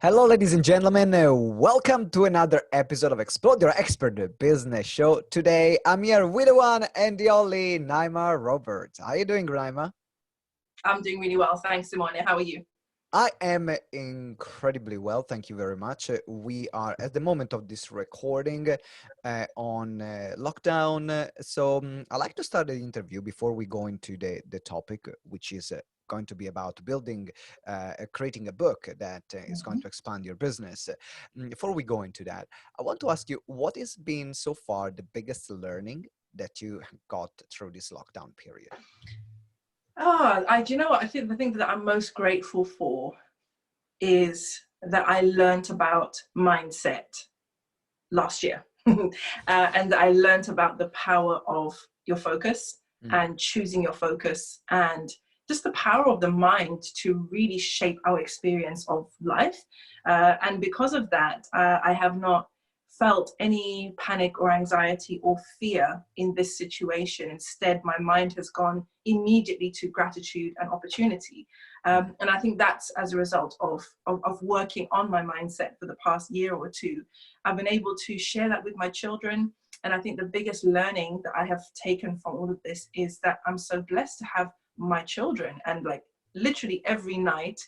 Hello, ladies and gentlemen. Welcome to another episode of Explode Your Expert Business Show. Today, I'm here with the one and the only Naima Roberts. How are you doing, Naima? I'm doing really well. Thanks, Simone. How are you? I am incredibly well. Thank you very much. We are at the moment of this recording on lockdown. I'd like to start the interview before we go into the topic, which is going to be about building, creating a book that is going to expand your business. Before we go into that, I want to ask you, what has been so far the biggest learning that you got through this lockdown period? Do you know what? I think the thing that I'm most grateful for is that I learned about mindset last year. And I learned about the power of your focus and choosing your focus and just the power of the mind to really shape our experience of life. And because of that, I have not felt any panic or anxiety or fear in this situation. Instead, my mind has gone immediately to gratitude and opportunity. And I think that's as a result of working on my mindset for the past year or two. I've been able to share that with my children. And I think the biggest learning that I have taken from all of this is that I'm so blessed to have my children. And like literally every night,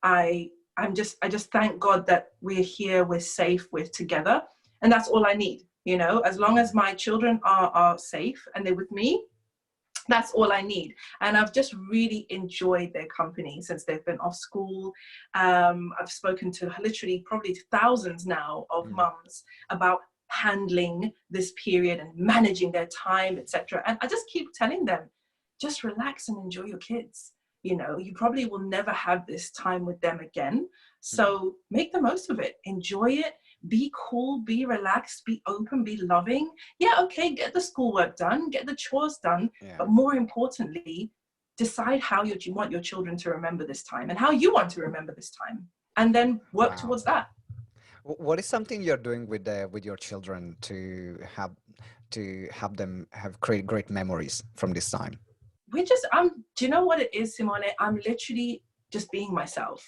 I just thank God that we're here, we're safe, we're together. And that's all I need, you know, as long as my children are safe and they're with me, that's all I need. And I've just really enjoyed their company since they've been off school. I've spoken to literally probably thousands now of mums about handling this period and managing their time, etc. And I just keep telling them, just relax and enjoy your kids. You know, you probably will never have this time with them again. So make the most of it, enjoy it. Be cool, be relaxed, be open, be loving. Yeah, okay, get the schoolwork done, get the chores done, but more importantly, decide how you want your children to remember this time and how you want to remember this time, and then work towards that. What is something you're doing with your children to have them create great memories from this time? Do you know what it is, Simone? I'm literally just being myself.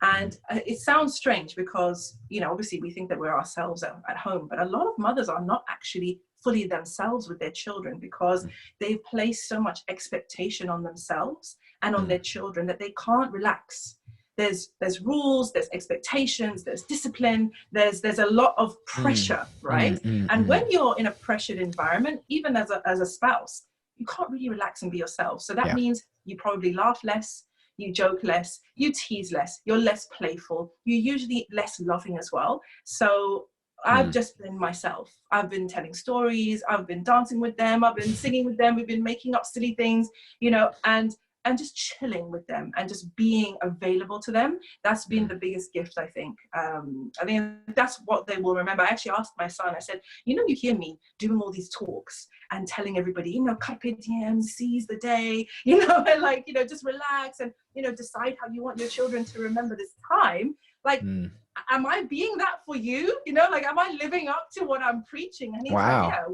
And it sounds strange because, you know, obviously we think that we're ourselves at home, but a lot of mothers are not actually fully themselves with their children because they've placed so much expectation on themselves and on their children that they can't relax. There's rules, there's expectations, there's discipline, there's a lot of pressure, right? And when you're in a pressured environment, even as a spouse, you can't really relax and be yourself. So that means you probably laugh less, you joke less, you tease less, you're less playful, you're usually less loving as well. So I've just been myself. I've been telling stories, I've been dancing with them, I've been singing with them, we've been making up silly things, you know, and just chilling with them and just being available to them. That's been the biggest gift, I think. I think that's what they will remember. I actually asked my son, I said, you know, you hear me doing all these talks and telling everybody, you know, carpe diem, seize the day, you know, and like, you know, just relax and, you know, decide how you want your children to remember this time. Like, am I being that for you? You know, like, am I living up to what I'm preaching? And he's like, yeah,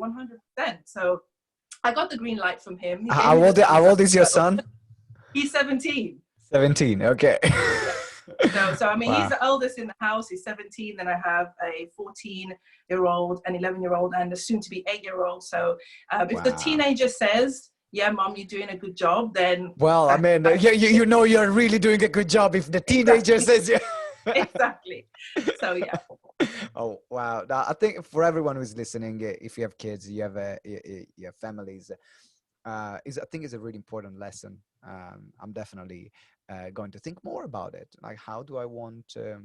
100%. So I got the green light from him. How old is your son? He's 17. 17, okay. So I mean, he's the oldest in the house. He's 17. Then I have a 14-year-old, an 11-year-old, and a soon-to-be 8-year-old. So if the teenager says, yeah, Mom, you're doing a good job, then... Well, I mean, you know you're really doing a good job if the teenager says... Yeah. Exactly. So, yeah. Oh, wow. Now, I think for everyone who's listening, if you have kids, you have families, I think it's a really important lesson. I'm definitely going to think more about it. Like, how do I want to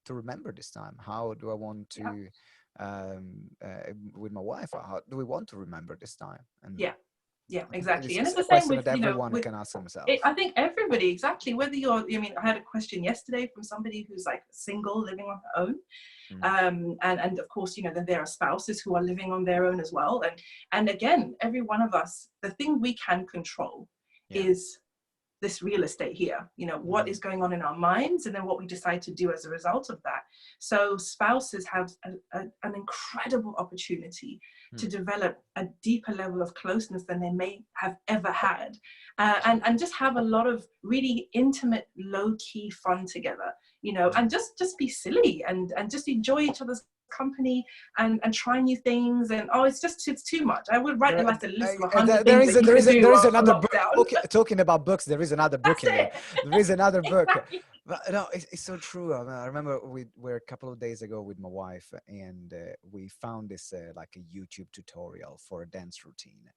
remember this time? How do I want to, with my wife, how do we want to remember this time? And yeah, exactly. And it's it's a the same question with, that you know, everyone can ask themselves. I think everybody, exactly. Whether you're, I mean, I had a question yesterday from somebody who's like single, living on her own. And of course, you know, then there are spouses who are living on their own as well. And again, every one of us, the thing we can control is this real estate here, you know, what is going on in our minds and then what we decide to do as a result of that. So spouses have an incredible opportunity to develop a deeper level of closeness than they may have ever had, and just have a lot of really intimate, low-key fun together. you know, and just be silly and just enjoy each other's company and try new things. And it's too much. I would write them as a list of 100 things that you could do there is on another book. lockdown. Okay, talking about books, there is another book That's in there. it. There is another book. Exactly. But no, it's so true. I remember we were a couple of days ago with my wife, and we found this like a YouTube tutorial for a dance routine,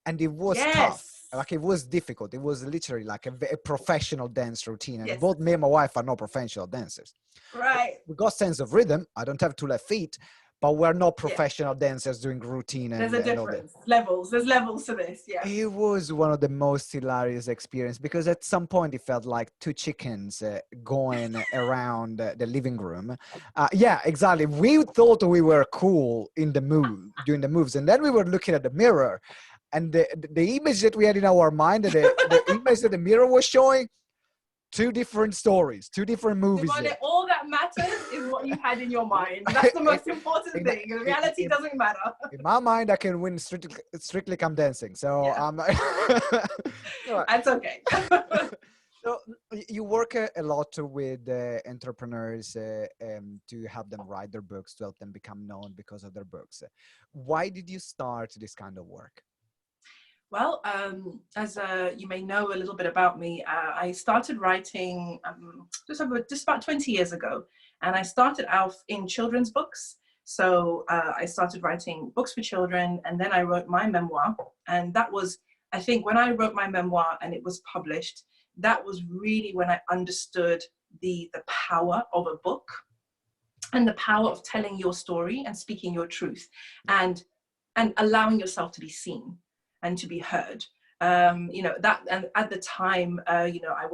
and it was tough. Yes. Like it was difficult. It was literally like a professional dance routine, and Yes. both me and my wife are not professional dancers. Right. We got sense of rhythm. I don't have two left feet, but we're not Yeah. professional dancers doing routine There's a and all that. difference. Levels. There's levels to this. Yeah. It was one of the most hilarious experiences because at some point it felt like two chickens going around the living room. Yeah, exactly. We thought we were cool in the move, doing the moves, and then we were looking at the mirror, and the image that we had in our mind, the image that the mirror was showing, two different stories, two different movies. Simone, all that matters is what you had in your mind. That's the most important thing. The reality doesn't matter. In my mind, I can win strictly come dancing. So Yeah. That's okay. So you work a lot with entrepreneurs to help them write their books, to help them become known because of their books. Why did you start this kind of work? Well, as you may know a little bit about me, I started writing just about 20 years ago, and I started out in children's books. So I started writing books for children, and then I wrote my memoir. And that was, I think, when I wrote my memoir and it was published, that was really when I understood the power of a book and the power of telling your story and speaking your truth and allowing yourself to be seen and to be heard. You know, that, and at the time, you know, I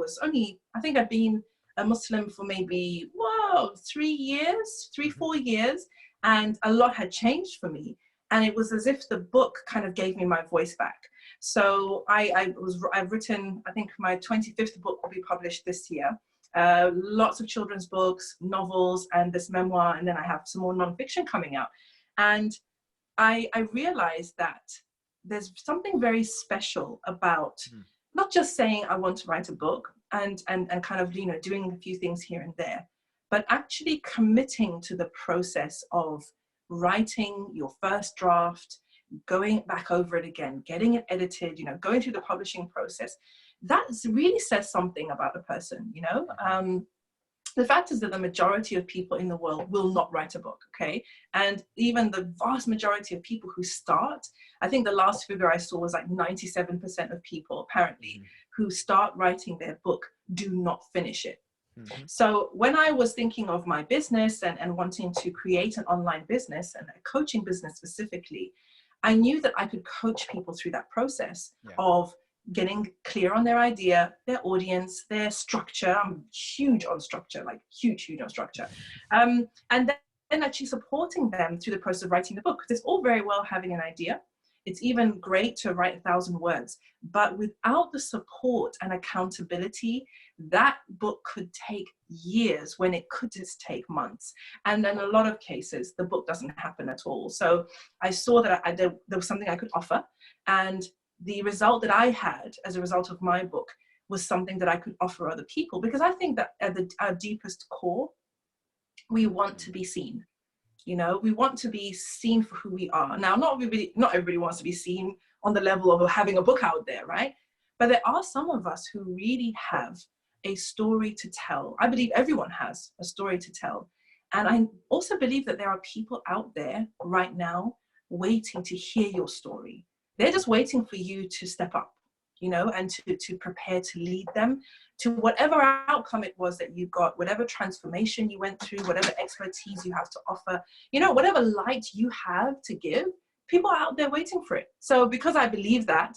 think I'd been a Muslim for maybe, 4 years, and a lot had changed for me. And it was as if the book kind of gave me my voice back. So I've written, I think my 25th book will be published this year. Lots of children's books, novels, and this memoir, and then I have some more nonfiction coming out. And I realized that there's something very special about not just saying I want to write a book and kind of, you know, doing a few things here and there, but actually committing to the process of writing your first draft, going back over it again, getting it edited, you know, going through the publishing process. That really says something about a person, you know. The fact is that the majority of people in the world will not write a book, okay? And even the vast majority of people who start, I think the last figure I saw was like 97% of people, apparently, who start writing their book do not finish it. So when I was thinking of my business and wanting to create an online business and a coaching business specifically, I knew that I could coach people through that process of getting clear on their idea, their audience, their structure. I'm huge on structure, like huge on structure. And then actually supporting them through the process of writing the book. Because it's all very well having an idea. It's even great to write 1,000 words, but without the support and accountability, that book could take years when it could just take months. And in a lot of cases, the book doesn't happen at all. So I saw that there was something I could offer, and the result that I had as a result of my book was something that I could offer other people, because I think that at our deepest core, we want to be seen. You know, we want to be seen for who we are. Now, not everybody wants to be seen on the level of having a book out there, right? But there are some of us who really have a story to tell. I believe everyone has a story to tell. And I also believe that there are people out there right now waiting to hear your story. They're just waiting for you to step up, you know, and to prepare to lead them to whatever outcome it was that you got, whatever transformation you went through, whatever expertise you have to offer, you know, whatever light you have to give, people are out there waiting for it. So because I believe that,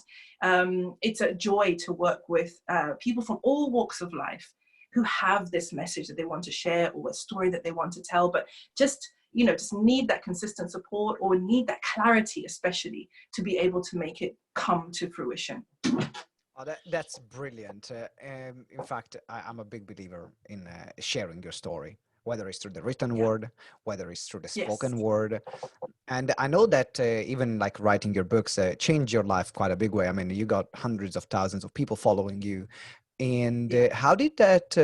it's a joy to work with people from all walks of life who have this message that they want to share or a story that they want to tell, but just need that consistent support or need that clarity, especially to be able to make it come to fruition. Oh, that's brilliant. In fact, I'm a big believer in sharing your story, whether it's through the written word, whether it's through the spoken word. And I know that even like writing your books changed your life quite a big way. I mean, you got hundreds of thousands of people following you. And how did that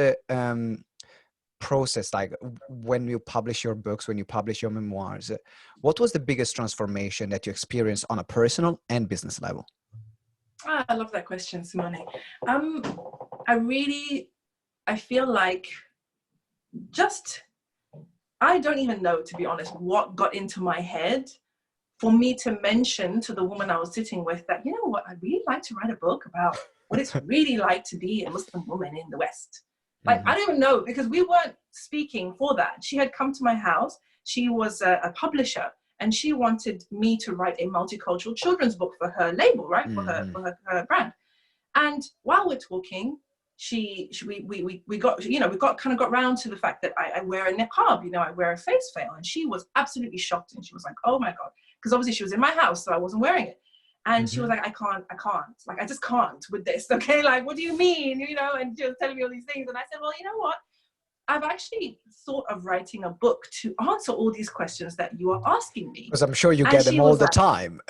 process, like when you publish your books, when you publish your memoirs, what was the biggest transformation that you experienced on a personal and business level? I love that question, Simone. I feel like I don't even know, to be honest, what got into my head for me to mention to the woman I was sitting with that, you know what, I'd really like to write a book about what it's really like to be a Muslim woman in the West. Like, I don't even know, because we weren't speaking for that. She had come to my house. She was a publisher, and she wanted me to write a multicultural children's book for her label, right? For her brand. And while we're talking, we got round to the fact that I wear a niqab, you know, I wear a face veil, and she was absolutely shocked, and she was like, oh my God, because obviously she was in my house, so I wasn't wearing it. And she was like, I can't, like, I just can't with this, okay? Like, what do you mean, you know? And she was telling me all these things, and I said, well, you know what? I've actually thought of writing a book to answer all these questions that you are asking me. Because I'm sure you get them all the time.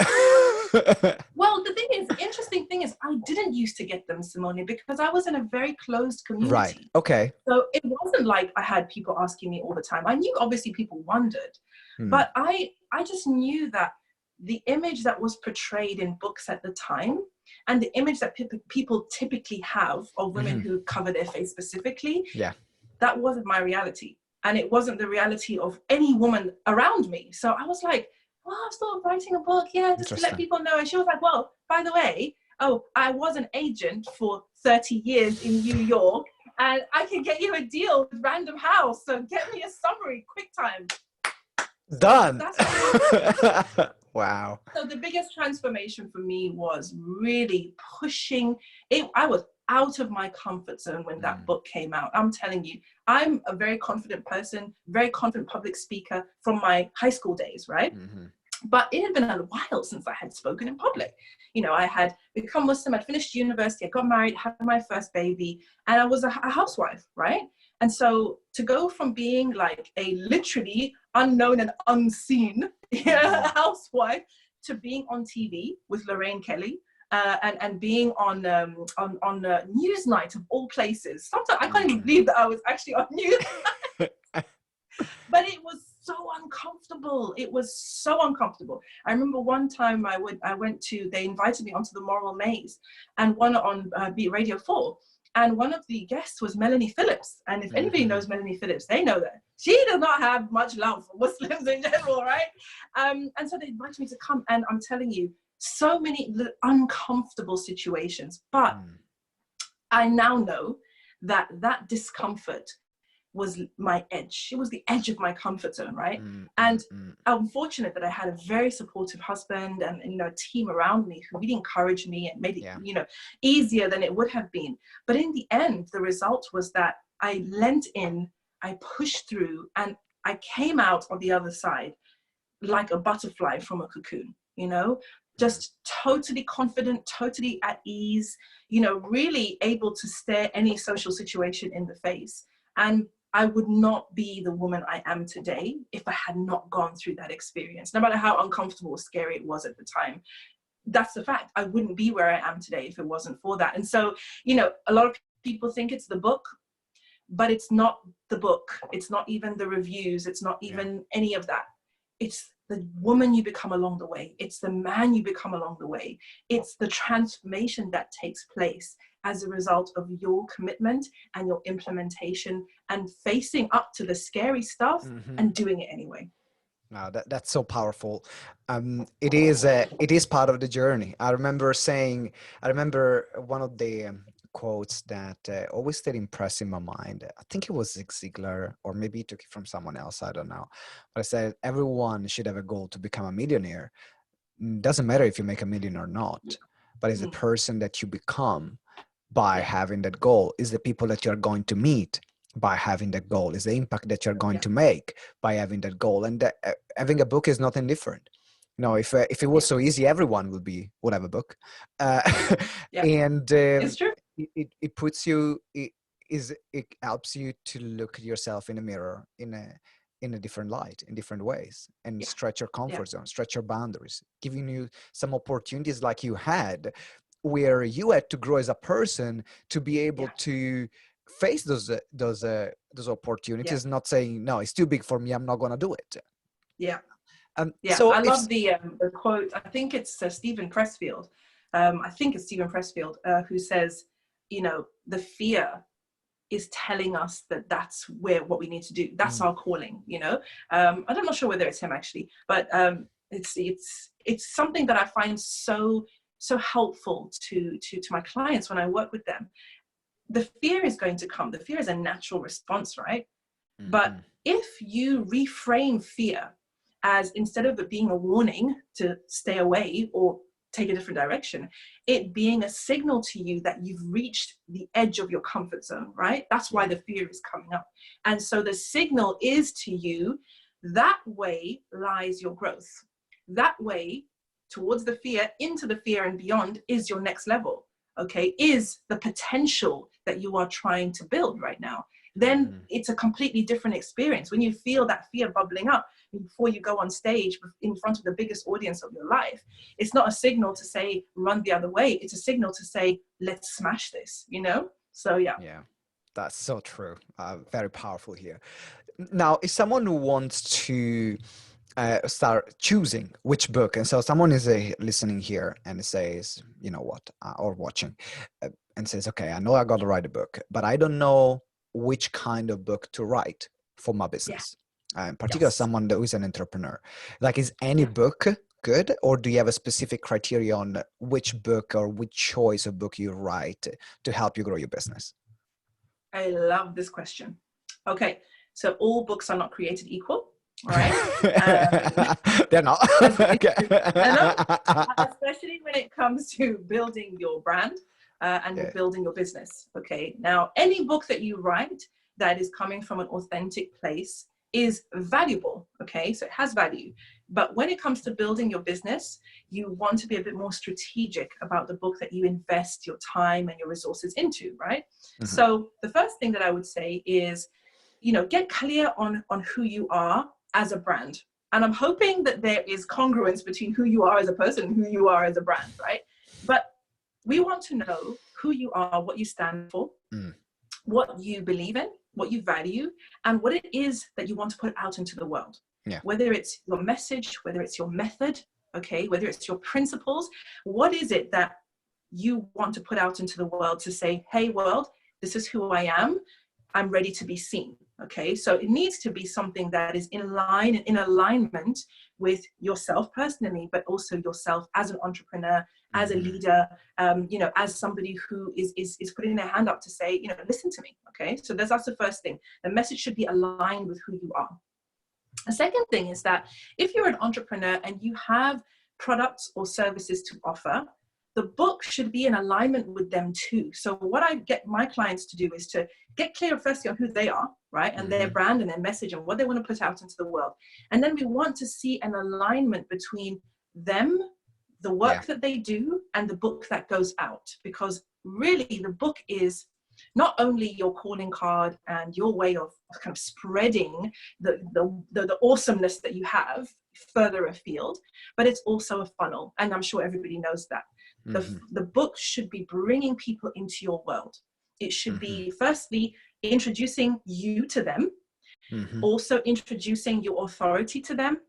Well, the thing is, interesting thing is, I didn't used to get them, Simone, because I was in a very closed community. Right. Okay. So it wasn't like I had people asking me all the time. I knew obviously people wondered, but I just knew that the image that was portrayed in books at the time, and the image that people typically have of women who cover their face specifically, that wasn't my reality. And it wasn't the reality of any woman around me. So I was like, well, I'm still writing a book, just to let people know. And she was like, well, by the way, I was an agent for 30 years in New York, and I can get you a deal with Random House. So get me a summary, quick time. Done. So Wow. So the biggest transformation for me was really pushing it. I was out of my comfort zone when that book came out. I'm telling you, I'm a very confident person, very confident public speaker from my high school days, right? But it had been a while since I had spoken in public. You know, I had become Muslim, I'd finished university, I got married, had my first baby, and I was a housewife, right? And so to go from being like a literally unknown and unseen housewife to being on TV with Lorraine Kelly, and being on Newsnight of all places. Sometimes I can't even believe that I was actually on Newsnight. But it was so uncomfortable. It was so uncomfortable. I remember one time they invited me onto the Moral Maze, and one on Beat Radio 4. And one of the guests was Melanie Phillips. And if anybody knows Melanie Phillips, they know that she does not have much love for Muslims in general, right? And so they invited me to come, and I'm telling you, so many uncomfortable situations. But I now know that that discomfort was my edge. It was the edge of my comfort zone, right? And I'm fortunate that I had a very supportive husband and, you know, a team around me who really encouraged me and made it, you know, easier than it would have been. But in the end, the result was that I leant in, I pushed through, and I came out on the other side like a butterfly from a cocoon, you know, just totally confident, totally at ease, you know, really able to stare any social situation in the face. And I would not be the woman I am today if I had not gone through that experience, no matter how uncomfortable or scary it was at the time. That's the fact. I wouldn't be where I am today if it wasn't for that. And so, you know, a lot of people think it's the book, but it's not the book. It's not even the reviews. It's not even any of that. It's the woman you become along the way. It's the man you become along the way. It's the transformation that takes place as a result of your commitment and your implementation and facing up to the scary stuff and doing it anyway. Wow, that's so powerful. It is part of the journey. I remember one of the quotes that always stayed impressed in my mind. I think it was Zig Ziglar, or maybe he took it from someone else. I don't know. But I said, everyone should have a goal to become a millionaire. Doesn't matter if you make $1 million or not, but it's the person that you become by having that goal, is the people that you're going to meet by having that goal, is the impact that you're going to make by having that goal. And having a book is nothing different. You know, if it was so easy, everyone would have a book. And It's true. It puts you, it helps you to look at yourself in a mirror in a different light, in different ways, and stretch your comfort zone, stretch your boundaries, giving you some opportunities like you had, where you had to grow as a person to be able to face those Yeah. opportunities, not saying, no, it's too big for me, I'm not going to do it. Yeah. Yeah, So I if love the quote. I think it's Stephen Pressfield. Who says, you know, the fear is telling us that that's what we need to do. That's our calling, you know. I'm not sure whether it's him actually, but it's something that I find so helpful to my clients when I work with them. The fear is going to come. The fear is a natural response, right? But if you reframe fear as, instead of it being a warning to stay away or take a different direction, it being a signal to you that you've reached the edge of your comfort zone, right? That's why the fear is coming up. And so the signal is to you, that way lies your growth. That way, towards the fear, into the fear and beyond, is your next level, okay? Is the potential that you are trying to build right now. Then it's a completely different experience. When you feel that fear bubbling up before you go on stage in front of the biggest audience of your life, it's not a signal to say, run the other way. It's a signal to say, let's smash this, you know? So, yeah. Yeah, that's so true. Very powerful here. Now, if someone who wants to start choosing which book, and so someone is listening here and says, you know what, or watching, and says, okay, I know I got to write a book, but I don't know which kind of book to write for my business. In particular, someone who is an entrepreneur. Like, is any book good, or do you have a specific criteria on which book or which choice of book you write to help you grow your business? I love this question. Okay, so all books are not created equal, right? They're not. Okay. Especially when it comes to building your brand and building your business. Okay, now any book that you write that is coming from an authentic place is valuable. Okay, so it has value. But when it comes to building your business, you want to be a bit more strategic about the book that you invest your time and your resources into, right? So the first thing that I would say is, you know, get clear on who you are as a brand. And I'm hoping that there is congruence between who you are as a person and who you are as a brand, right? But we want to know who you are, what you stand for, what you believe in, what you value, and what it is that you want to put out into the world. Yeah. Whether it's your message, whether it's your method, okay, whether it's your principles, what is it that you want to put out into the world to say, hey, world, this is who I am. I'm ready to be seen. Okay, so it needs to be something that is in line and in alignment with yourself personally, but also yourself as an entrepreneur, as a leader, you know, as somebody who is putting their hand up to say, you know, listen to me. Okay, so that's the first thing. The message should be aligned with who you are. The second thing is that if you're an entrepreneur and you have products or services to offer, the book should be in alignment with them too. So what I get my clients to do is to get clear firstly on who they are, right? And their brand and their message and what they want to put out into the world. And then we want to see an alignment between them, the work that they do, and the book that goes out. Because really the book is not only your calling card and your way of kind of spreading the awesomeness that you have further afield, but it's also a funnel. And I'm sure everybody knows that. The book should be bringing people into your world. It should be firstly introducing you to them, also introducing your authority to them.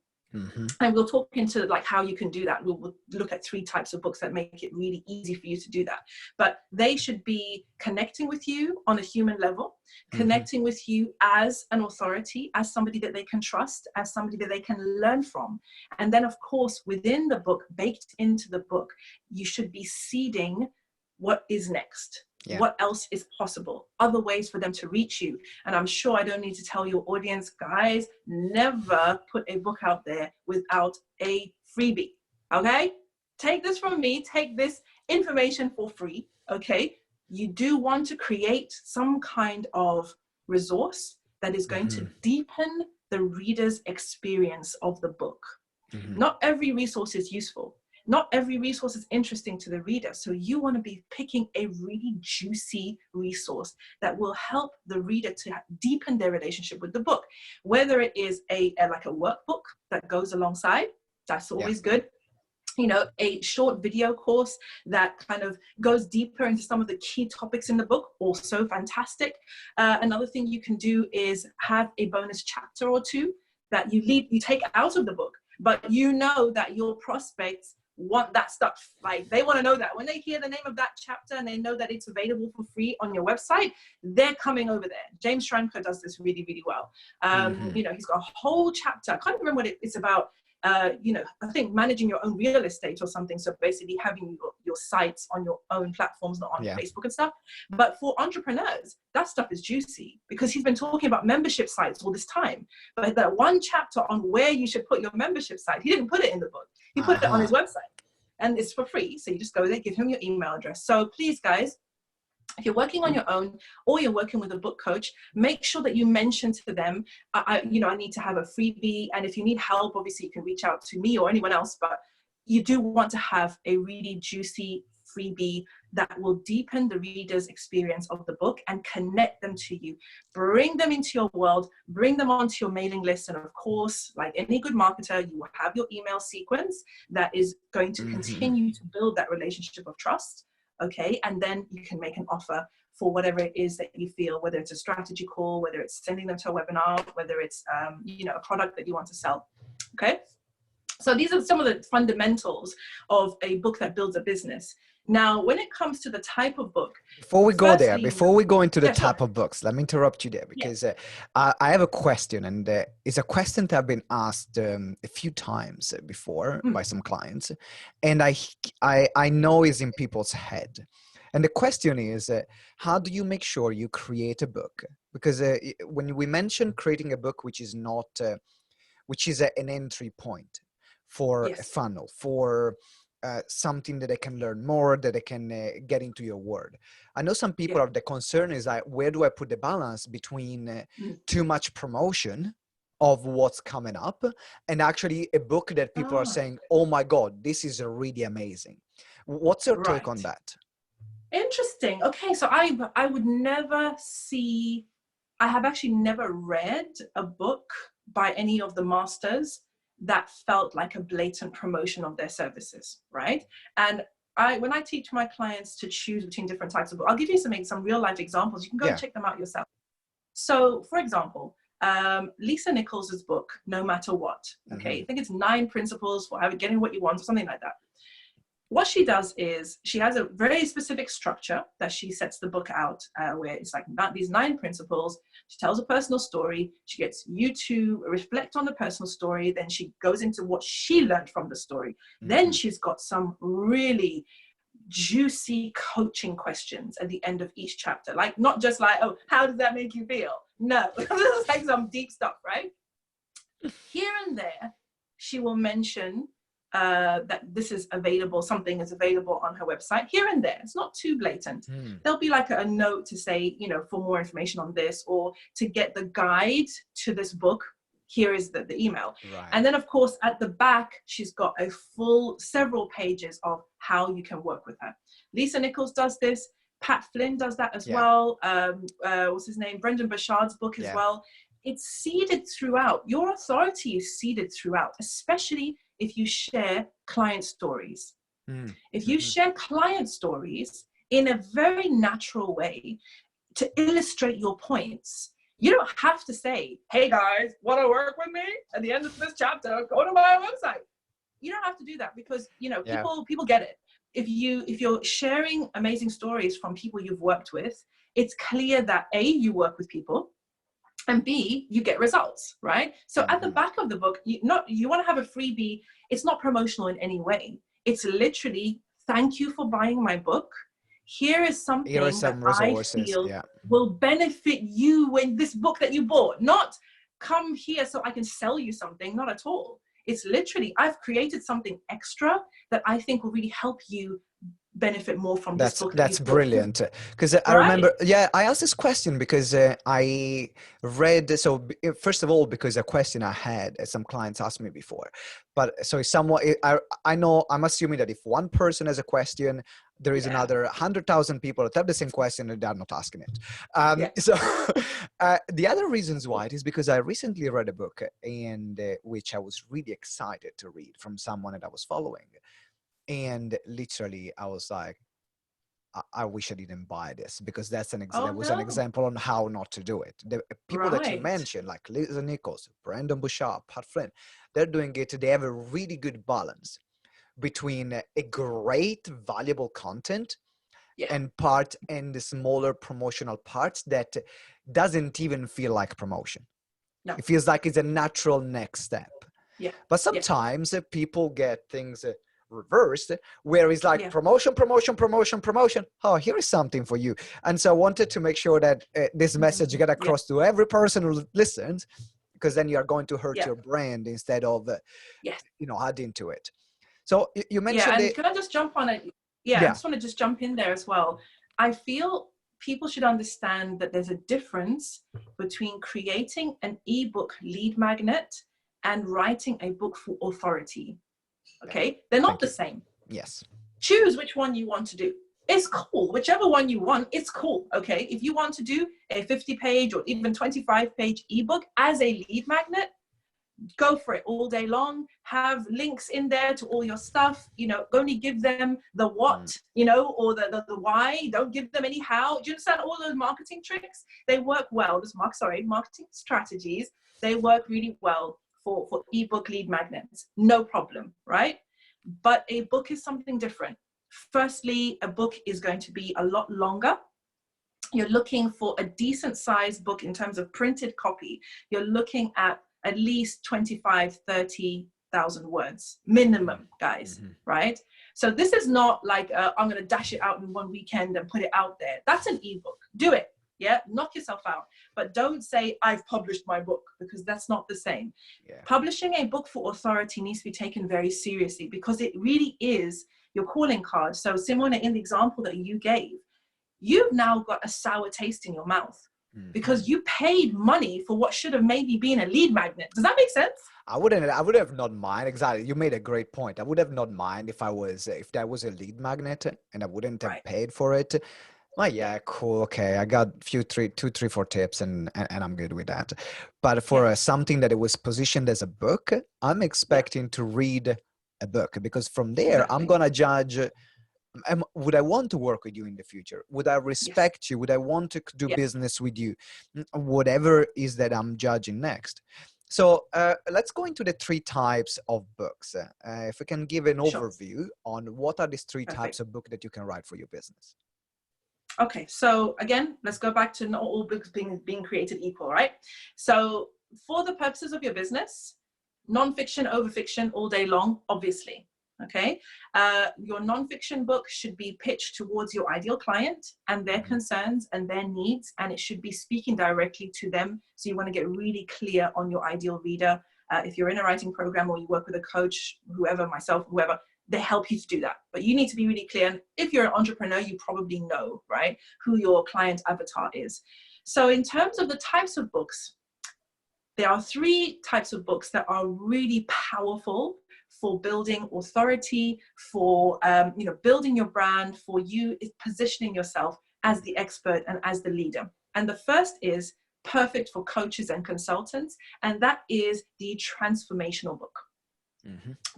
And we'll talk into like how you can do that. We'll look at 3 types of books that make it really easy for you to do that. But they should be connecting with you on a human level, connecting with you as an authority, as somebody that they can trust, as somebody that they can learn from. And then, of course, within the book, baked into the book, you should be seeding what is next. What else is possible? Other ways for them to reach you. And I'm sure I don't need to tell your audience, guys, never put a book out there without a freebie. Okay? Take this from me. Take this information for free. Okay? You do want to create some kind of resource that is going to deepen the reader's experience of the book. Not every resource is useful. Not every resource is interesting to the reader. So you want to be picking a really juicy resource that will help the reader to deepen their relationship with the book. Whether it is like a workbook that goes alongside, that's always good. a short video course that kind of goes deeper into some of the key topics in the book, also fantastic. Another thing you can do is have a bonus chapter or two that you take out of the book, but you know that your prospects want that stuff. Like, they want to know that when they hear the name of that chapter and they know that it's available for free on your website, they're coming over there. James Schramko does this really, really well. He's got a whole chapter. I can't remember what it's about. I think managing your own real estate or something. So basically having your sites on your own platforms, not on Facebook and stuff. But for entrepreneurs, that stuff is juicy because he's been talking about membership sites all this time. But that one chapter on where you should put your membership site, he didn't put it in the book. He put it on his website, and it's for free. So you just go there, give him your email address. So please, guys, if you're working on your own or you're working with a book coach, make sure that you mention to them, I need to have a freebie. And if you need help, obviously you can reach out to me or anyone else, but you do want to have a really juicy freebie that will deepen the reader's experience of the book and connect them to you. Bring them into your world, bring them onto your mailing list. And of course, like any good marketer, you will have your email sequence that is going to continue to build that relationship of trust. Okay, and then you can make an offer for whatever it is that you feel, whether it's a strategy call, whether it's sending them to a webinar, whether it's a product that you want to sell. Okay, so these are some of the fundamentals of a book that builds a business. Now, when it comes to the type of book, before we go into the type of books, let me interrupt you there because I have a question, and it's a question that I've been asked a few times before by some clients, and I know is in people's head. And the question is, how do you make sure you create a book? Because when we mention creating a book, which is an entry point for a funnel, for something that they can learn more, that they can get into your word. I know some people have the concern is like, where do I put the balance between too much promotion of what's coming up and actually a book that people are saying, oh my God, this is really amazing. What's your take on that? Interesting. Okay, so I would never I have actually never read a book by any of the masters that felt like a blatant promotion of their services, right? And when I teach my clients to choose between different types of books, I'll give you some real life examples. You can go and check them out yourself. So, for example, Lisa Nichols' book, No Matter What, okay? I think it's 9 principles for getting what you want or something like that. What she does is she has a very specific structure that she sets the book out where it's like these 9 principles. She tells a personal story. She gets you to reflect on the personal story. Then she goes into what she learned from the story. Then she's got some really juicy coaching questions at the end of each chapter. Like, not just like, oh, how does that make you feel? No, this is like some deep stuff, right? Here and there, she will mention that this is available, something is available on her website here and there. It's not too blatant. There'll be like a note to say, for more information on this, or to get the guide to this book, here is the email. Right. And then of course at the back, she's got a full several pages of how you can work with her. Lisa Nichols does this. Pat Flynn does that as well. What's his name? Brendan Burchard's book as well. It's seeded throughout. Your authority is seeded throughout, especially if you share client stories. If you share client stories in a very natural way to illustrate your points, you don't have to say, hey guys, want to work with me? At the end of this chapter, go to my website. You don't have to do that because, people get it. If you're sharing amazing stories from people you've worked with, it's clear that A, you work with people, and B, you get results, right? So at the back of the book, you want to have a freebie. It's not promotional in any way. It's literally, thank you for buying my book. Here is something that I feel will benefit you in this book that you bought. Not come here so I can sell you something, not at all. It's literally, I've created something extra that I think will really help you benefit more from this book. That's brilliant. Because I remember, I asked this question because I read, so first of all, because a question I had, some clients asked me before, but so I know, I'm assuming that if one person has a question, there is another 100,000 people that have the same question and they're not asking it. So the other reasons why it is because I recently read a book and which I was really excited to read from someone that I was following. And literally, I was like, I wish I didn't buy this, because that's Oh that was an no. example on how not to do it. The people that you Right. mentioned, like Lisa Nichols, Brandon Bouchard, Pat Flynn, they're doing it. They have a really good balance between a great, valuable content Yeah. and the smaller promotional parts that doesn't even feel like promotion. No. It feels like it's a natural next step. Yeah. But Yeah. sometimes people get things reversed, where it's like Yeah. promotion, promotion, promotion, promotion. Oh, here is something for you. And so I wanted to make sure that this message get Yeah. across to every person who listens, because then you are going to hurt Yeah. your brand instead of, Yes. adding to it. So you Yeah. mentioned And it. can I just jump on it? Yeah. I Yeah. just want to just jump in there as well. I feel people should understand that there's a difference between creating an ebook lead magnet and writing a book for authority. Okay. They're not Thank the you. same. Yes. Choose which one you want to do. It's cool. Whichever one you want, it's cool. Okay. If you want to do a 50-page or even 25-page ebook as a lead magnet, go for it all day long. Have links in there to all your stuff. Only give them the what, or the why. Don't give them any how. Do you understand all those marketing tricks? They work well. Marketing strategies, they work really well for ebook lead magnets. No problem, right? But a book is something different. Firstly, a book is going to be a lot longer. You're looking for a decent sized book in terms of printed copy. You're looking at least 25, 30,000 words minimum, guys, right? So this is not like I'm going to dash it out in one weekend and put it out there. That's an ebook. Do it. Yeah, knock yourself out. But don't say I've published my book, because that's not the same. Yeah. Publishing a book for authority needs to be taken very seriously, because it really is your calling card. So Simone, in the example that you gave, you've now got a sour taste in your mouth because you paid money for what should have maybe been a lead magnet. Does that make sense? I would have not mind. Exactly. You made a great point. I would have not mind if that was a lead magnet and I wouldn't have paid for it. Well, yeah, cool. Okay. I got two, three, four tips and I'm good with that. But for something that it was positioned as a book, I'm expecting to read a book, because from there, I'm going to judge, would I want to work with you in the future? Would I respect you? Would I want to do business with you? Whatever is that I'm judging next. So let's go into the 3 types of books. If we can give an overview on what are these 3 types of book that you can write for your business. Okay, so again, let's go back to not all books being created equal, right? So for the purposes of your business, nonfiction over fiction all day long, obviously. Okay, your nonfiction book should be pitched towards your ideal client and their concerns and their needs, and it should be speaking directly to them. So you want to get really clear on your ideal reader. If you're in a writing program or you work with a coach, whoever, myself, whoever, they help you to do that. But you need to be really clear. And if you're an entrepreneur, you probably know, right, who your client avatar is. So in terms of the types of books, there are 3 types of books that are really powerful for building authority, for building your brand, for you positioning yourself as the expert and as the leader. And the first is perfect for coaches and consultants, and that is the transformational book.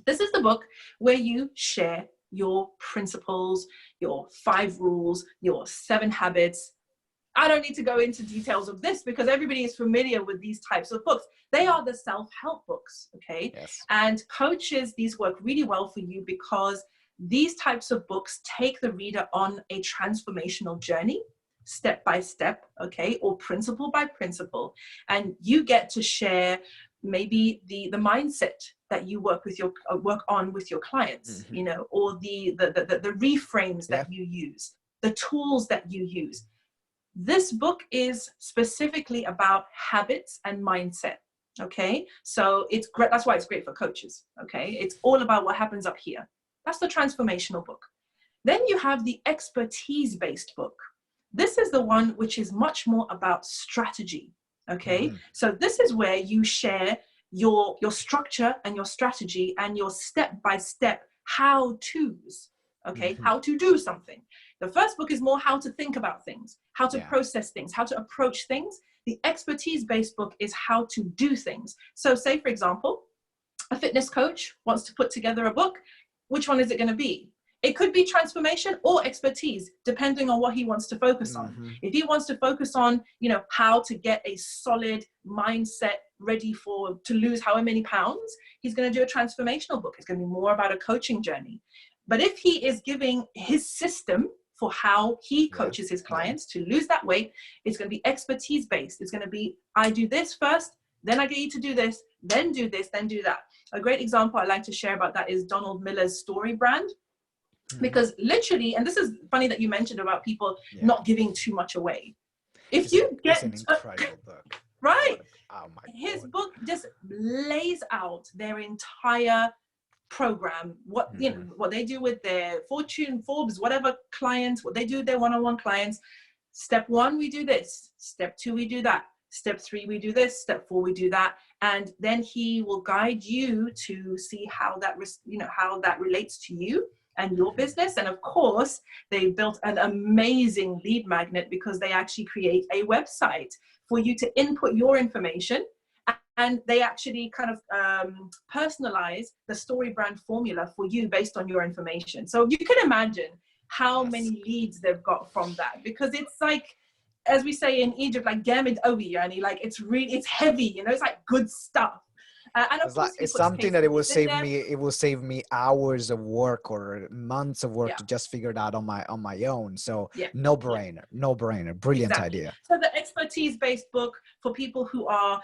This is the book where you share your principles, your 5 rules, your 7 habits. I don't need to go into details of this because everybody is familiar with these types of books. They are the self-help books, okay? Yes. And coaches, these work really well for you because these types of books take the reader on a transformational journey, step by step, okay, or principle by principle. And you get to share maybe the mindset that you work on with your clients, or the reframes that you use, the tools that you use. This book is specifically about habits and mindset. Okay, so it's great. That's why it's great for coaches. Okay, it's all about what happens up here. That's the transformational book. Then you have the expertise-based book. This is the one which is much more about strategy. Okay, so this is where you share your structure and your strategy and your step-by-step how-tos. Okay, how to do something. The first book is more how to think about things, how to process things, how to approach things. The expertise-based book is how to do things. So say, for example, a fitness coach wants to put together a book. which one is it going to be? It could be transformation or expertise, depending on what he wants to focus on. If he wants to focus on, you know, how to get a solid mindset ready to lose however many pounds, he's going to do a transformational book. It's going to be more about a coaching journey. But if he is giving his system for how he coaches his clients to lose that weight, it's going to be expertise based. It's going to be, I do this first, then I get you to do this, then do this, then do that. A great example I like to share about that is Donald Miller's Story brand. Because literally, and this is funny that you mentioned about people not giving too much away. If you get an incredible book, right? Oh my His God. book just lays out their entire program, what you know, what they do with their Forbes, whatever clients, what they do with their one-on-one clients. Step 1, we do this. Step 2, we do that. Step 3, we do this. Step 4, we do that. And then he will guide you to see how that, how that relates to you and your business. And of course, they built an amazing lead magnet because they actually create a website for you to input your information. And they actually kind of personalize the story brand formula for you based on your information. So you can imagine how many leads they've got from that, because it's like, as we say in Egypt, like gamid owi, yani, like it's heavy, you know, it's like good stuff. And of course, it's something that it will save me hours of work or months of work to just figure it out on my own. So no brainer, brilliant idea. So the expertise-based book for people who are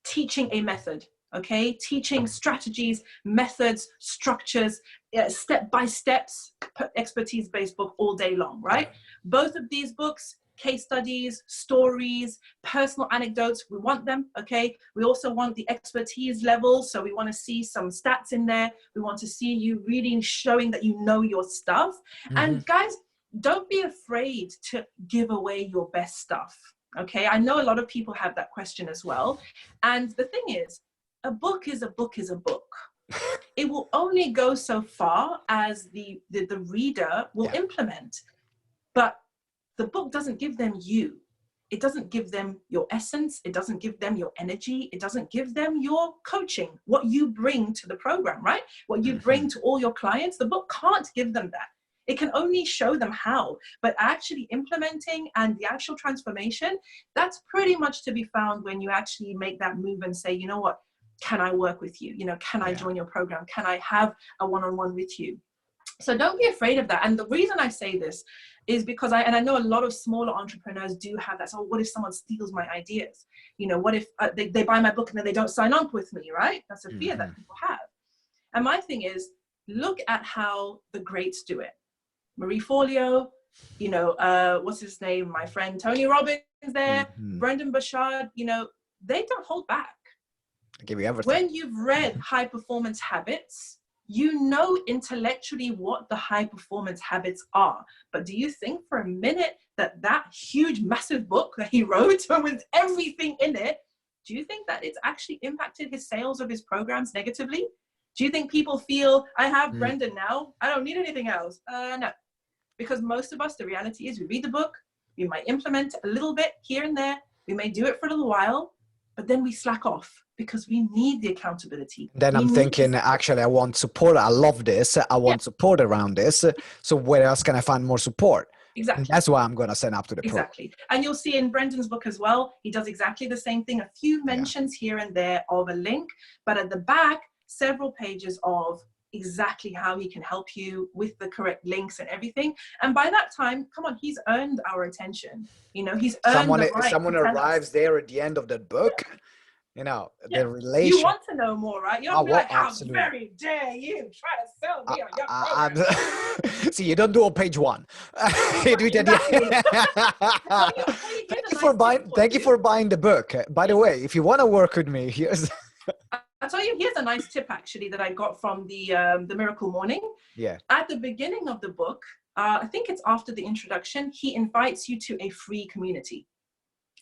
teaching a method, okay, teaching strategies, methods, structures, step-by-steps, expertise-based book all day long, right? Both of these books, case studies, stories, personal anecdotes, we want them, okay? We also want the expertise level, so we want to see some stats in there. We want to see you really showing that you know your stuff. And guys, don't be afraid to give away your best stuff, okay? I know a lot of people have that question as well. And the thing is, a book is a book is a book. It will only go so far as the reader will implement. But the book doesn't give them you. It doesn't give them your essence. It doesn't give them your energy. It doesn't give them your coaching, what you bring to the program, right? What you bring to all your clients. The book can't give them that. It can only show them how, but actually implementing and the actual transformation, that's pretty much to be found when you actually make that move and say, you know what, can I work with you? You know, can I join your program? Can I have a one-on-one with you? So don't be afraid of that. And the reason I say this is because I know a lot of smaller entrepreneurs do have that. So what if someone steals my ideas? You know, what if they buy my book and then they don't sign up with me, right? That's a fear that people have. And my thing is, look at how the greats do it. Marie Forleo, you know, what's his name? My friend Tony Robbins there, Brendan Burchard, you know, they don't hold back. I give you everything. When you've read High Performance Habits, you know intellectually what the high performance habits are. But do you think for a minute that huge, massive book that he wrote with everything in it, do you think that it's actually impacted his sales of his programs negatively? Do you think people feel, I have Brendan now, I don't need anything else? No. Because most of us, the reality is we read the book, we might implement a little bit here and there, we may do it for a little while, but then we slack off because we need the accountability. Then I'm thinking, actually, I want support. I love this. I want support around this. So where else can I find more support? Exactly. And that's why I'm going to sign up to the program. Exactly. And you'll see in Brendan's book as well, he does exactly the same thing. A few mentions here and there of a link, but at the back, several pages of exactly how he can help you with the correct links and everything. And by that time, come on, he's earned our attention. You know, he's earned the right. Someone arrives there at the end of that book. You know, the relation. You want to know more, right? You don't be like, how very dare you try to sell me on your program. See, you don't do on page 1. You do it at the end. Thank you for buying the book. By the way, if you want to work with me, here's... I'll tell you, here's a nice tip actually that I got from the Miracle Morning. Yeah. At the beginning of the book, I think it's after the introduction, he invites you to a free community.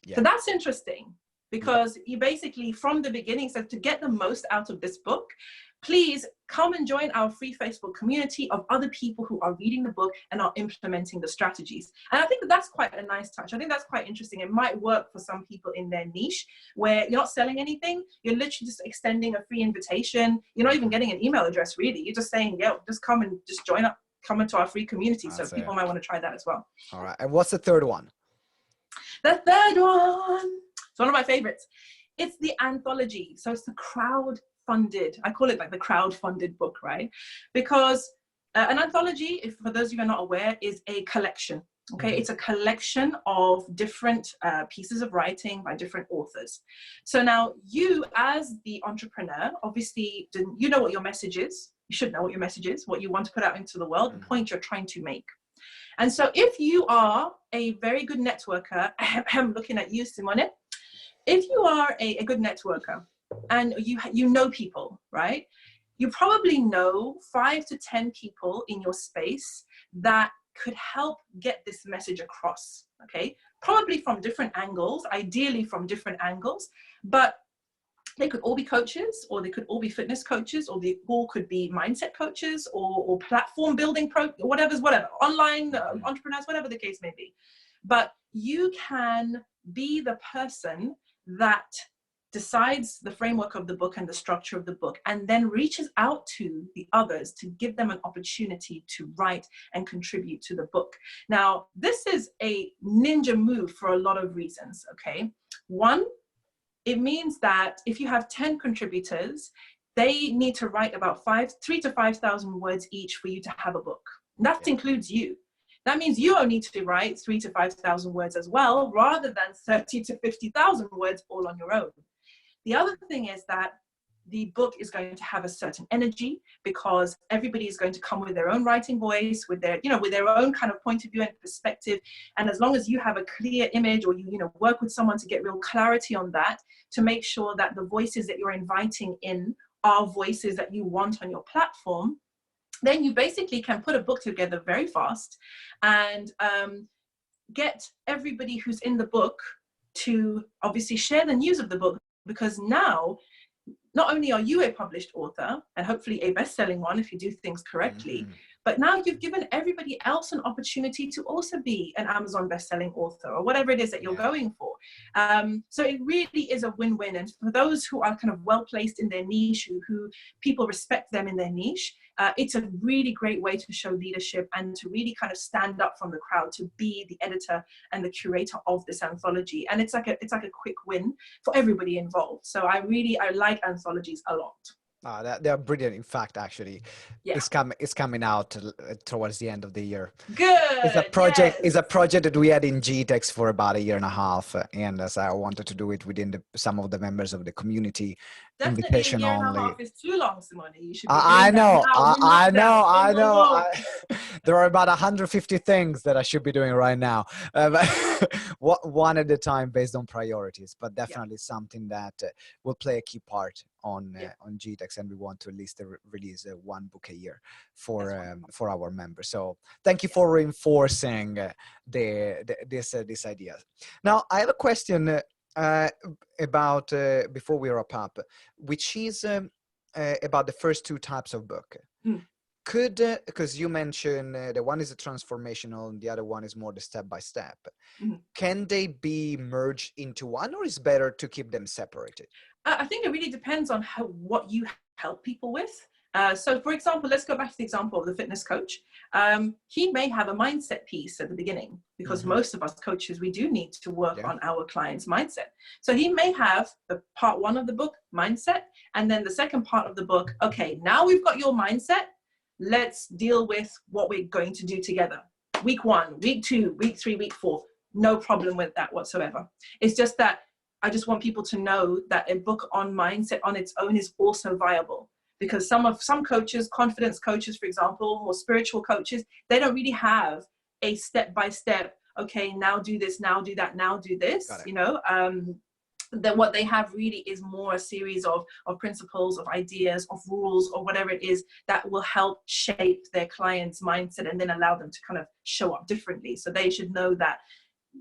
Yeah. So that's interesting. because you basically, from the beginning, said to get the most out of this book, please come and join our free Facebook community of other people who are reading the book and are implementing the strategies. And I think that that's quite a nice touch. I think that's quite interesting. It might work for some people in their niche where you're not selling anything. You're literally just extending a free invitation. You're not even getting an email address, really. You're just saying, yeah, just come and just join up, come into our free community. So people might want to try that as well. All right. And what's the third one? The third one, it's one of my favorites. It's the anthology. So it's the crowd-funded, I call it like the crowd-funded book, right? Because an anthology, if for those of you who are not aware, is a collection. Okay, it's a collection of different pieces of writing by different authors. So now you, as the entrepreneur, obviously, you know what your message is. You should know what your message is, what you want to put out into the world, the point you're trying to make. And so if you are a very good networker, I'm looking at you, Simone. If you are a good networker and you know people, right? You probably know 5 to 10 people in your space that could help get this message across, okay? Probably from different angles, ideally from different angles, but they could all be coaches, or they could all be fitness coaches, or they all could be mindset coaches, or platform building whatever, online entrepreneurs, whatever the case may be. But you can be the person that decides the framework of the book and the structure of the book, and then reaches out to the others to give them an opportunity to write and contribute to the book. Now, this is a ninja move for a lot of reasons, okay? One, it means that if you have 10 contributors, they need to write about 3,000 to 5,000 words each for you to have a book. That includes you. That means you only need to write 3,000 to 5,000 words as well, rather than 30,000 to 50,000 words all on your own. The other thing is that the book is going to have a certain energy, because everybody is going to come with their own writing voice, with their, with their own kind of point of view and perspective. And as long as you have a clear image, or you work with someone to get real clarity on that, to make sure that the voices that you're inviting in are voices that you want on your platform, then you basically can put a book together very fast and get everybody who's in the book to obviously share the news of the book, because now not only are you a published author, and hopefully a best-selling one if you do things correctly, but now you've given everybody else an opportunity to also be an Amazon best-selling author, or whatever it is that you're going for. So it really is a win-win. And for those who are kind of well-placed in their niche, who people respect them in their niche, it's a really great way to show leadership and to really kind of stand up from the crowd, to be the editor and the curator of this anthology. And it's like a quick win for everybody involved. So I like anthologies a lot. They're brilliant. In fact, actually, it's coming out towards the end of the year. Good. It's a project. It's a project that we had in GTeX for about 1.5 years, and as I wanted to do it within some of the members of the community. Definitely Invitation 1.5 only. years is too long, Simone. You should be I know. There are about 150 things that I should be doing right now, one at a time based on priorities. But definitely something that will play a key part on GTeX, and we want to at least release one book a year for our members. So thank you for reinforcing this idea. Now I have a question about before we wrap up, which is about the first two types of book. Could, because you mentioned the one is a transformational and the other one is more the step-by-step. Can they be merged into one, or is it better to keep them separated? I think it really depends on what you help people with. So for example, let's go back to the example of the fitness coach. He may have a mindset piece at the beginning, because most of us coaches, we do need to work on our client's mindset. So he may have the part 1 of the book, mindset, and then the second part of the book, okay, now we've got your mindset, let's deal with what we're going to do together. Week 1, week 2, week 3, week 4, no problem with that whatsoever. It's just that I just want people to know that a book on mindset on its own is also viable. Because some coaches, confidence coaches, for example, or spiritual coaches, they don't really have a step-by-step, okay, now do this, now do that, now do this, then what they have really is more a series of principles, of ideas, of rules, or whatever it is that will help shape their client's mindset and then allow them to kind of show up differently. So they should know that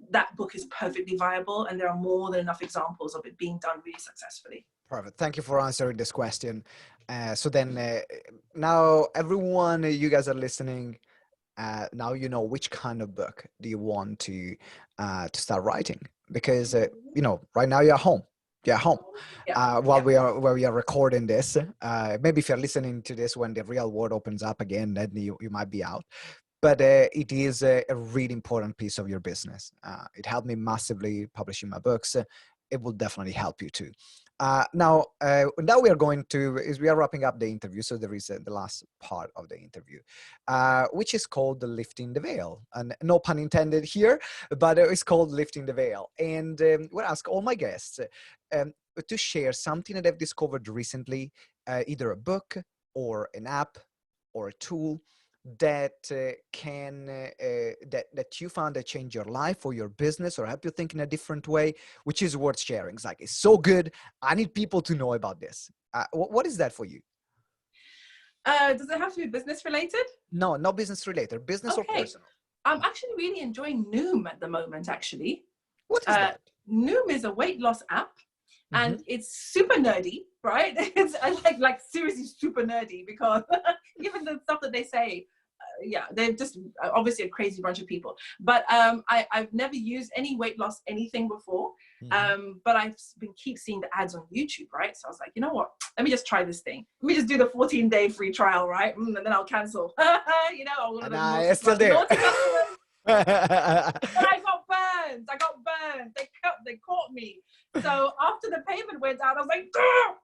that book is perfectly viable, and there are more than enough examples of it being done really successfully. Perfect. Thank you for answering this question. So then now everyone, you guys are listening. Now you know which kind of book do you want to start writing, because you know, right now you're home. You're home while we are recording this. Maybe if you're listening to this when the real world opens up again, then you might be out. But it is a really important piece of your business. It helped me massively publishing my books. It will definitely help you too. Now we are wrapping up the interview. So there is the last part of the interview, which is called the lifting the veil, and no pun intended here, but it's called lifting the veil. And we'll ask all my guests to share something that they've discovered recently, either a book or an app or a tool that that you found that changed your life or your business or help you think in a different way, which is worth sharing. It's like, it's so good, I need people to know about this. What is that for you? Does it have to be business related? No, not business related, business or personal. I'm actually really enjoying Noom at the moment, actually. What is that? Noom is a weight loss app, and it's super nerdy, right? It's like seriously super nerdy, because even the stuff that they say, they're just obviously a crazy bunch of people. But I've never used any weight loss anything before, but I've keep seeing the ads on YouTube, right? So I was like, you know what? Let me just try this thing. Let me just do the 14-day free trial, right? And then I'll cancel. You know, it's still there. But I got burned. They caught me. So after the payment went out, I was like, oh,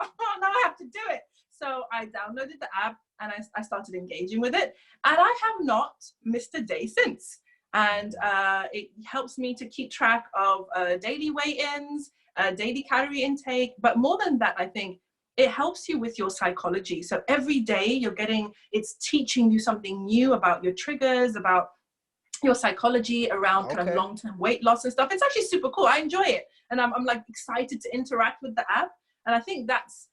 now I have to do it. So I downloaded the app and I started engaging with it. And I have not missed a day since. And it helps me to keep track of daily weigh-ins, daily calorie intake. But more than that, I think it helps you with your psychology. So every day it's teaching you something new about your triggers, about your psychology around kind of long-term weight loss and stuff. It's actually super cool. I enjoy it. And I'm like excited to interact with the app. And I think that's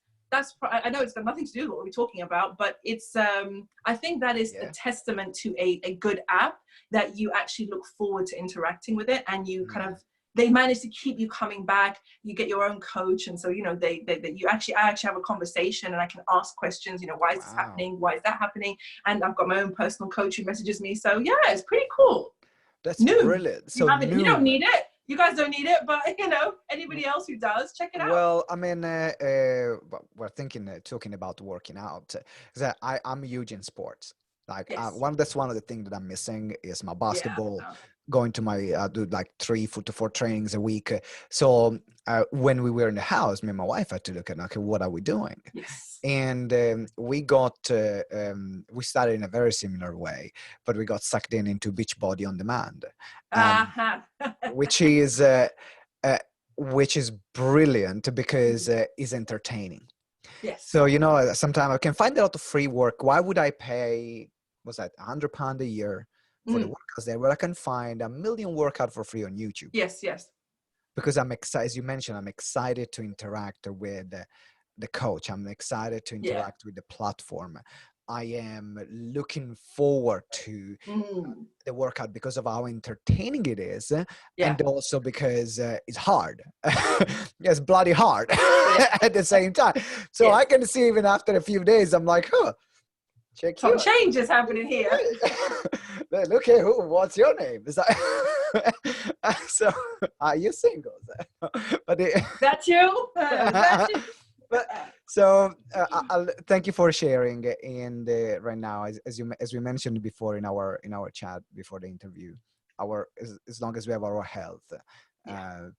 I know it's got nothing to do with what we're talking about, but it's I think that is a testament to a good app, that you actually look forward to interacting with it, and you kind of, they manage to keep you coming back. You get your own coach, and so you know I actually have a conversation, and I can ask questions. You know, why is this happening? Why is that happening? And I've got my own personal coach who messages me. So yeah, it's pretty cool. That's brilliant. So you don't need it. You guys don't need it, but you know, anybody else who does, check it out. Well, I mean, we're talking about working out. Because I'm huge in sports. Like that's one of the things that I'm missing is my basketball. Going to my do like 3 to 4 trainings a week. So when we were in the house, me and my wife had to look at, okay, what are we doing? And we started in a very similar way, but we got sucked into Beachbody on Demand, which is brilliant because it's entertaining. So you know, sometimes I can find a lot of free work. Why would I pay? Was that £100 a year? For the workouts there, where I can find 1 million workout for free on YouTube. Yes. Because I'm excited, as you mentioned, I'm excited to interact with the coach. I'm excited to interact with the platform. I am looking forward to the workout because of how entertaining it is, and also because it's hard. It's bloody hard at the same time. So I can see even after a few days, I'm like, some change is happening here. Look here, what's your name? Is that so? Are you single? But that's you. But so I'll thank you for sharing. And right now, as we mentioned before in our chat before the interview, as long as we have our health.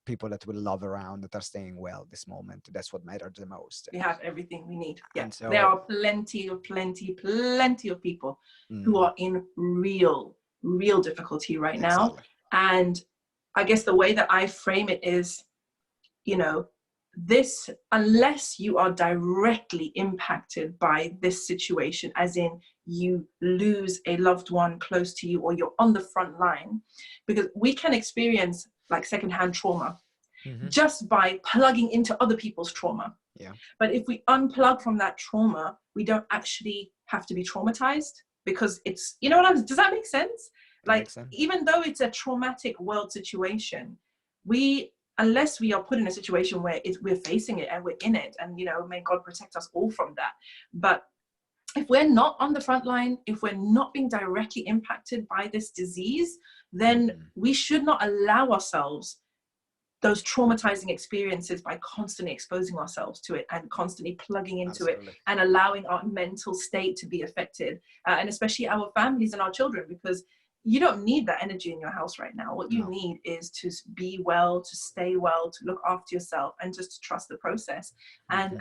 People that we love around that are staying well this moment, that's what matters the most. We have everything we need. So, there are plenty of people who are in real difficulty right now. And I guess the way that I frame it is, you know, this, unless you are directly impacted by this situation, as in you lose a loved one close to you or you're on the front line, because we can experience like secondhand trauma just by plugging into other people's trauma. But if we unplug from that trauma, we don't actually have to be traumatized, because it's, you know what does that make sense? It Like, makes sense. even though it's a traumatic world situation, unless we are put in a situation where we're facing it and we're in it, and, you know, may God protect us all from that. But if we're not on the front line, if we're not being directly impacted by this disease, then we should not allow ourselves those traumatizing experiences by constantly exposing ourselves to it and constantly plugging into it and allowing our mental state to be affected, and especially our families and our children, because you don't need that energy in your house right now. What you need is to be well, to stay well, to look after yourself, and just to trust the process and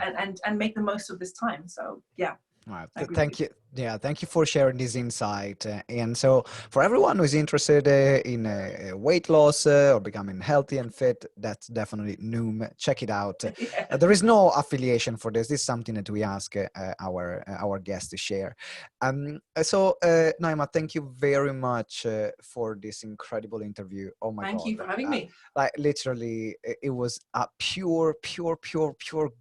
make the most of this time. So yeah. All right. Thank you. Yeah, thank you for sharing this insight. And so, for everyone who is interested in weight loss or becoming healthy and fit, that's definitely Noom. Check it out. Yeah. There is no affiliation for this. This is something that we ask our guests to share. So, Naima, thank you very much for this incredible interview. Oh my God! Thank you for having me. Like literally, it was a pure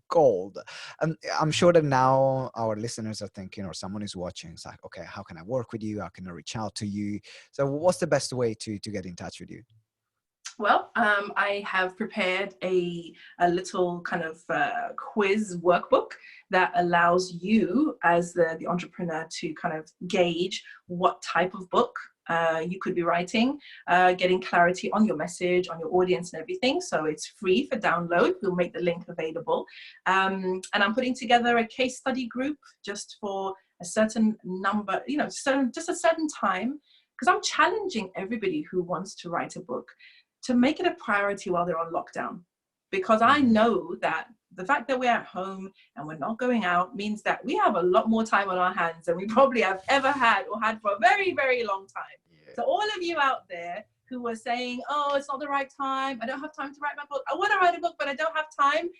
gold. And I'm sure that now our listeners are thinking, or someone is watching, it's like, okay, how can I work with you? How can I reach out to you? So what's the best way to get in touch with you? Well, I have prepared a little kind of quiz workbook that allows you as the entrepreneur to kind of gauge what type of book you could be writing, getting clarity on your message, on your audience and everything. So it's free for download. We'll make the link available. And I'm putting together a case study group just for a certain number, you know, just a certain time, because I'm challenging everybody who wants to write a book to make it a priority while they're on lockdown. Because I know that the fact that we're at home and we're not going out means that we have a lot more time on our hands than we probably have ever had or had for a very, very long time. Yeah. So all of you out there who were saying, oh, it's not the right time, I don't have time to write my book, I want to write a book, but I don't have time.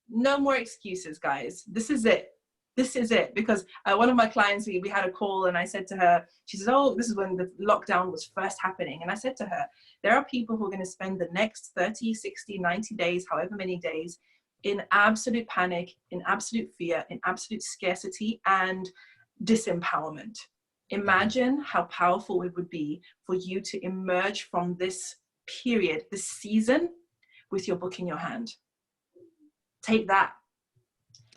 No more excuses, guys. This is it. This is it. Because one of my clients, we had a call and I said to her, she says, oh, this is when the lockdown was first happening. And I said to her, there are people who are going to spend the next 30, 60, 90 days, however many days, in absolute panic, in absolute fear, in absolute scarcity and disempowerment. Imagine how powerful it would be for you to emerge from this period, this season, with your book in your hand. Take that.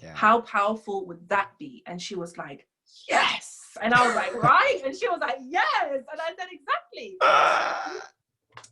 Yeah. How powerful would that be? And she was like, yes. And I was like, right? And she was like, yes. And I said, exactly.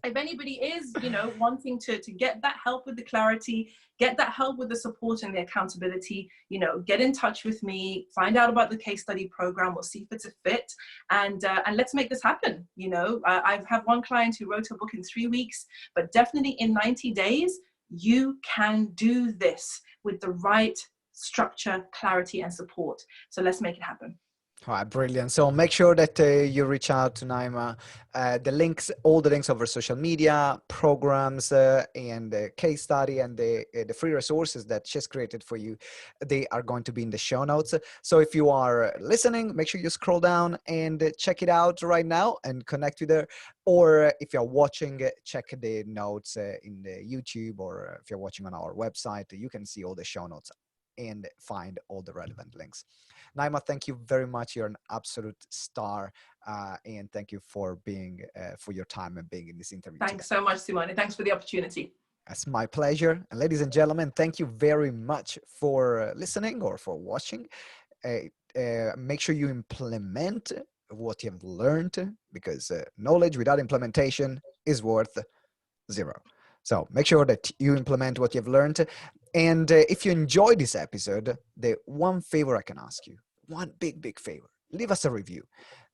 If anybody is, you know, wanting to get that help with the clarity, get that help with the support and the accountability, you know, get in touch with me, find out about the case study program. We'll see if it's a fit, and let's make this happen. You know, I have one client who wrote a book in 3 weeks, but definitely in 90 days, you can do this with the right structure, clarity, and support. So let's make it happen. All right, brilliant. So make sure that you reach out to Naima. The links, all the links over social media, programs, and the case study, and the free resources that she's created for you, they are going to be in the show notes. So if you are listening, make sure you scroll down and check it out right now and connect with her. Or if you're watching, check the notes in the YouTube, or if you're watching on our website, you can see all the show notes and find all the relevant links. Naima, thank you very much. You're an absolute star, and thank you for being for your time and being in this interview. Thanks so much, Simone. Thanks for the opportunity. It's my pleasure. And ladies and gentlemen, thank you very much for listening or for watching. Make sure you implement what you have learned, because knowledge without implementation is worth zero. So make sure that you implement what you've learned. And if you enjoyed this episode, the one favor I can ask you, one big favor, leave us a review.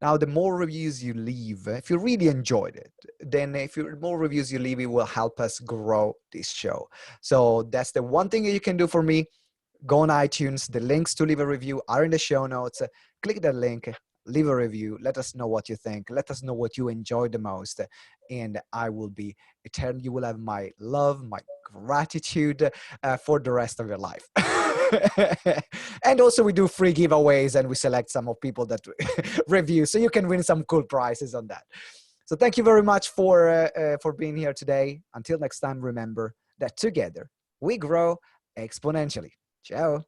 Now, the more reviews you leave, if you really enjoyed it, then more reviews you leave, it will help us grow this show. So that's the one thing you can do for me. Go on iTunes. The links to leave a review are in the show notes. Click that link. Leave a review. Let us know what you think. Let us know what you enjoyed the most. And I will be eternal. You will have my love, my gratitude for the rest of your life. And also we do free giveaways, and we select some of people that review. So you can win some cool prizes on that. So thank you very much for being here today. Until next time, remember that together we grow exponentially. Ciao.